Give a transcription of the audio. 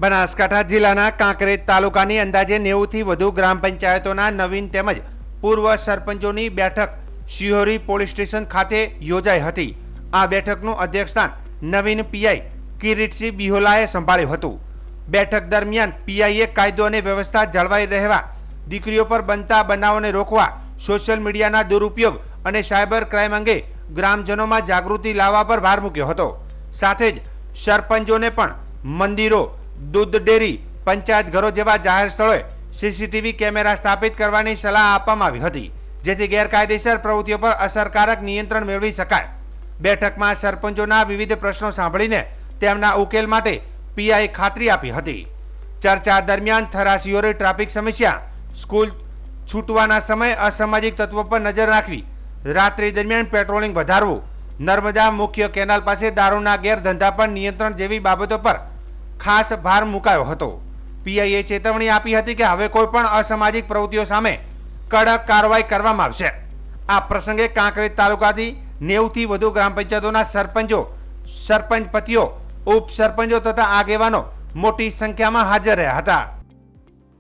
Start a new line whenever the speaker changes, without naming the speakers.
બનાસકાંઠા જિલ્લાના કાંકરેજ તાલુકાની અંદાજે 90 થી વધુ ગ્રામ પંચાયતોના નવીન તેમજ પૂર્વ સરપંચોની બેઠક શિહોરી પોલીસ સ્ટેશન ખાતે યોજાઈ હતી। આ બેઠકનું અધ્યક્ષસ્થાન નવીન પીઆઈ કિરીટસિંહ બિહોલાએ સંભાળ્યું હતું। બેઠક દરમિયાન પીઆઈએ કાયદો અને વ્યવસ્થા જળવાઈ રહેવા, દીકરીઓ પર બનતા બનાવોને રોકવા, સોશિયલ મીડિયાના દુરુપયોગ અને સાયબર ક્રાઇમ અંગે ગ્રામજનોમાં જાગૃતિ લાવવા પર ભાર મૂક્યો હતો। સાથે જ સરપંચોને પણ મંદિરો, दूध डेरी, पंचायत घरों जेवा जाहिर स्थलोए सीसीटीवी कैमरा स्थापित करवानी सलाह आपवामां आवी हती, जेथी गैरकायदेसर प्रवृत्तिओ पर असरकारक नियंत्रण मेळवी शकाय। बेठकमां सरपंचोना विविध प्रश्नों सांभळीने तेमना उकेल माटे पीआई खातरी आपी हती। चर्चा दरमियान थरा शिहोरी ट्राफिक समस्या, स्कूल छूटवाना समय असामाजिक तत्वों पर नजर राखवी, रात्रि दरमियान पेट्रोलिंग वधारवुं, नर्मदा मुख्य केनाल पासे दारूना गैरधंधा पर नियंत्रण जेवी बाबतों पर खास भार मुकायो हतो। पीआईए चेतवणी आपी हती के हवे कोईपण असामाजिक प्रवृत्तिओ सामे कड़क कारवाई करवामां आवशे। आ प्रसंगे कांकरेज तालुकाथी 90 થી વધુ ग्राम पंचायतोना सरपंचो, सरपंच पतिओ, उप सरपंचो तथा आगेवानो मोटी संख्यामां हाजर रह्या हता।